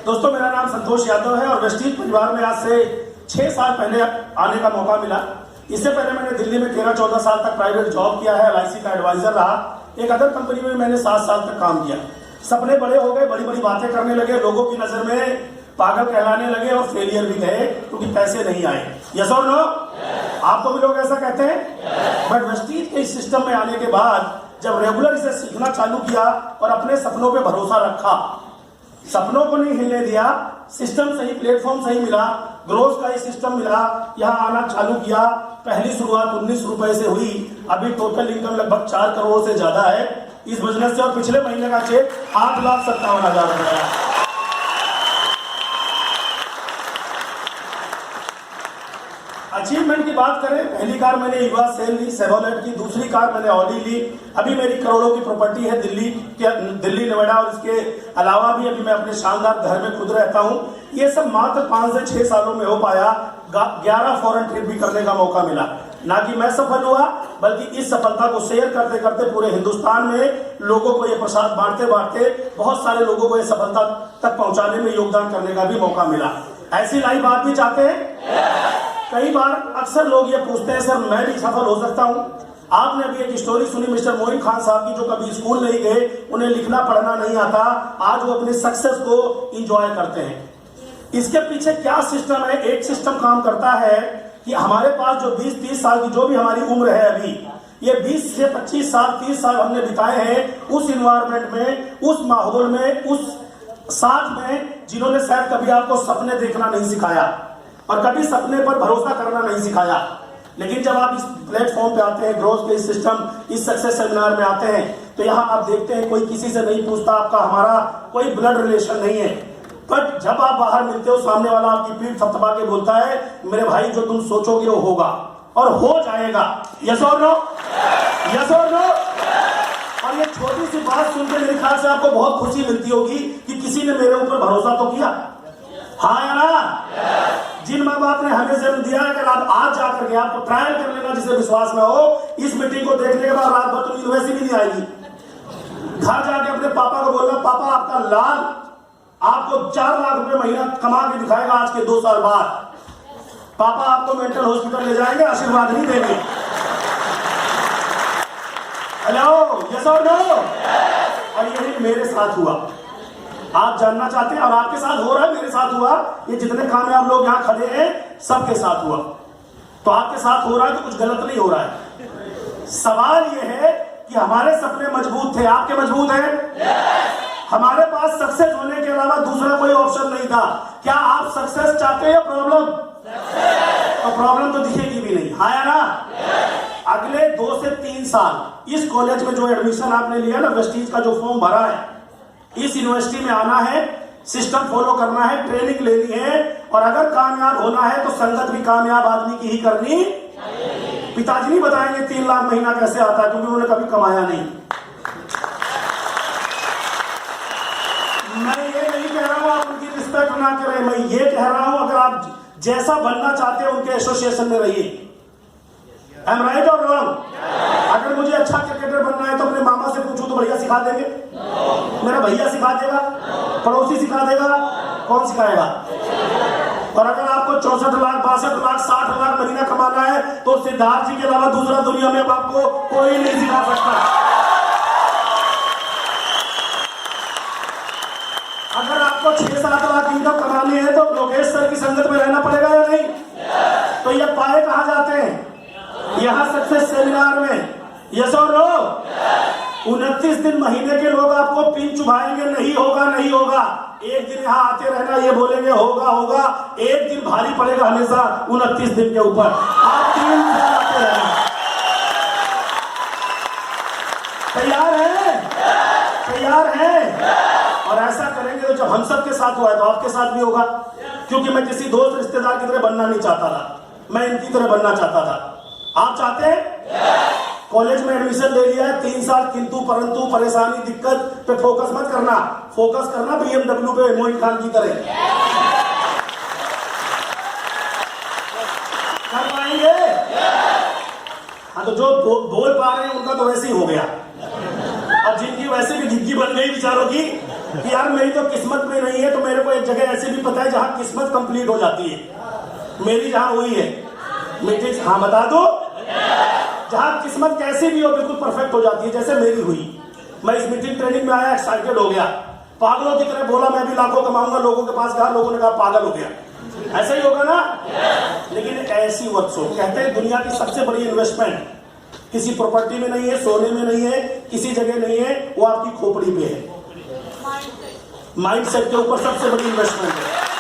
दोस्तों, मेरा नाम संतोष यादव है और वेस्टीज परिवार में आज से 6 साल पहले आने का मौका मिला। इससे पहले मैंने दिल्ली में 13-14 साल तक प्राइवेट जॉब किया है, LIC का एडवाइजर रहा। एक अदर कंपनी में मैंने 7 साल तक काम किया। सपने बड़े हो गए, बड़ी बड़ी बातें करने लगे, लोगों की नजर में पागल कहलाने लगे और फेलियर भी कहे क्योंकि पैसे नहीं आए। यस और नो? आपको भी लोग ऐसा कहते हैं। बट वेस्टीज के इस सिस्टम में आने के बाद जब रेगुलर इसे सीखना चालू किया और अपने सपनों पे भरोसा रखा, सपनों को नहीं हिलने दिया, सिस्टम सही, प्लेटफॉर्म सही मिला, ग्रोथ का ही सिस्टम मिला, यहाँ आना चालू किया। पहली शुरुआत 19 रुपए से हुई, अभी टोटल इनकम लगभग 4 करोड़ से ज्यादा है इस बिजनेस से और पिछले महीने का चेक 8,57,000 रुपए है। अचीवमेंट की बात करें, पहली कार मैंने युवा सेल ली, सेवोलेट की। दूसरी कार मैंने ऑडी ली। अभी मेरी करोड़ों की प्रॉपर्टी है दिल्ली नोएडा और इसके अलावा भी अभी मैं अपने शानदार घर में खुद रहता हूं। ये सब मात्र 5 से 6 सालों में हो पाया। 11 फॉरेन ट्रिप भी करने का मौका मिला। ना कि मैं सफल हुआ, बल्कि इस सफलता को शेयर करते करते पूरे हिंदुस्तान में लोगों को ये प्रसाद बांटते बांटते बहुत सारे लोगों को ये सफलता तक पहुंचाने में योगदान करने का भी मौका मिला। ऐसी लाइफ आप भी चाहते हैं? कई बार अक्सर लोग ये पूछते हैं, सर मैं भी सफल हो सकता हूं? आपने अभी एक स्टोरी सुनी मिस्टर मोइन खान साहब की, जो कभी स्कूल नहीं गए, उन्हें लिखना पढ़ना नहीं आता, आज वो अपनी सक्सेस को एंजॉय करते हैं। इसके पीछे क्या सिस्टम है? एक सिस्टम काम करता है कि हमारे पास जो 20-30 साल की जो भी हमारी उम्र है अभी, ये 20 से 25 साल 30 साल हमने बिताए हैं उस इन्वायरमेंट में, उस माहौल में, उस साथ में जिन्होंने शायद कभी आपको सपने देखना नहीं सिखाया और कभी सपने पर भरोसा करना नहीं सिखाया। लेकिन जब आप इस प्लेटफॉर्म पे आते हैं, ग्रोथ के इस सिस्टम, इस सक्सेस सेमिनार में आते हैं, तो यहाँ आप देखते हैं कोई किसी से नहीं पूछता, आपका हमारा कोई ब्लड रिलेशन नहीं है। बट जब आप बाहर मिलते हो, सामने वाला आपकी पीठ थपथपा के बोलता है, मेरे भाई जो तुम सोचोगे वो होगा और हो जाएगा। यस और नो? यस और नो? और ये छोटी सी बात सुनकर मेरे ख्याल से आपको बहुत खुशी मिलती होगी कि किसी ने मेरे ऊपर भरोसा तो किया। हाँ या ना? जिन माँ बाप ने हमें जन्म दिया, अगर आप आज जाकर के आपको ट्रायल कर लेना, जिसे विश्वास में हो, इस मीटिंग को देखने के बाद रात भर तो नींद वैसी भी नहीं आएगी। घर जाके अपने पापा को बोलना, पापा आपका लाल आपको 4 लाख रुपए महीना कमा के दिखाएगा आज के 2 साल बाद। पापा आपको मेंटल हॉस्पिटल ले जाएंगे, आशीर्वाद नहीं देंगे। हेलो, यस और नो? और यही मेरे साथ हुआ। आप जानना चाहते हैं और आपके साथ हो रहा है, मेरे साथ हुआ। ये जितने कामयाब लोग यहाँ खड़े हैं सबके साथ हुआ। तो आपके साथ हो रहा है तो कुछ गलत नहीं हो रहा है। सवाल ये है कि हमारे सपने मजबूत थे, आपके मजबूत हैं? हमारे पास सक्सेस होने के अलावा दूसरा कोई ऑप्शन नहीं था। क्या आप सक्सेस चाहते हैं या प्रॉब्लम? तो प्रॉब्लम तो दिखेगी भी नहीं। हाँ या ना? अगले 2 से 3 साल इस कॉलेज में जो एडमिशन आपने लिया ना, वेस्टीज का जो फॉर्म भरा है, इस यूनिवर्सिटी में आना है, सिस्टम फॉलो करना है, ट्रेनिंग लेनी है और अगर कामयाब होना है तो संगत भी कामयाब आदमी की ही करनी। पिताजी नहीं बताएंगे 3 लाख महीना कैसे आता है, क्योंकि उन्होंने कभी कमाया नहीं। मैं ये नहीं कह रहा हूं आप उनकी रिस्पेक्ट ना करें, मैं ये कह रहा हूं अगर आप जैसा बनना चाहते हैं उनके एसोसिएशन में रहिए। आई एम राइट और रॉन्ग? अगर मुझे अच्छा क्रिकेटर बनना है तो अपने मामा से पूछूं तो बढ़िया सिखा देंगे? मेरा भैया सिखा देगा? पड़ोसी सिखा देगा? कौन सिखाएगा? और अगर आपको 64 लाख 62 लाख 60 लाख महीना कमाना है तो सिद्धार्थ जी के अलावा दूसरा दुनिया में आपको कोई नहीं सिखा सकता। अगर आपको 6-7 लाख इनकम कमानी है तो लोकेश सर की संगत में रहना पड़ेगा या नहीं? तो ये पाए कहां जाते हैं? यहाँ सक्सेस सेमिनार में। यस और नो? 29 दिन महीने के लोग आपको पिन चुभाएंगे, नहीं होगा नहीं होगा। एक दिन यहाँ आते रहना, ये बोलेंगे होगा होगा, एक दिन भारी पड़ेगा हमेशा 29 दिन के ऊपर। आप 3 दिन आते रहना। तैयार है? तैयार है? और ऐसा करेंगे तो जब हम सब के साथ हुआ है तो आपके साथ भी होगा। क्योंकि मैं किसी दोस्त रिश्तेदार की तरह बनना नहीं चाहता था, मैं इनकी तरह बनना चाहता था। आप चाहते हैं? कॉलेज में एडमिशन ले लिया है 3 साल, किंतु परंतु परेशानी दिक्कत पे फोकस मत करना, फोकस करना BMW पे मोइन खान की तरह। कर पाएंगे? हाँ, तो जो बोल पा रहे हैं उनका तो वैसे ही हो गया, और जिनकी वैसे भी घिग्गी बन गई बेचारों की, कि यार मेरी तो किस्मत में नहीं है, तो मेरे को एक जगह ऐसी भी पता है जहां किस्मत कंप्लीट हो जाती है, मेरी जहां हुई है मीटिंग। हाँ बता दो, जहां किस्मत कैसी भी हो बिल्कुल परफेक्ट हो जाती है, जैसे मेरी हुई। मैं इस मीटिंग ट्रेनिंग में आया, एक्साइटेड हो गया, पागलों की तरह बोला मैं भी लाखों कमाऊंगा, लोगों के पास गया, लोगों ने कहा पागल हो गया। ऐसा ही होगा ना? लेकिन ऐसी वर्षों कहते हैं दुनिया की सबसे बड़ी इन्वेस्टमेंट किसी प्रॉपर्टी में नहीं है, सोने में नहीं है, किसी जगह नहीं है, वो आपकी खोपड़ी पे है। माइंडसेट के ऊपर सबसे बड़ी इन्वेस्टमेंट है।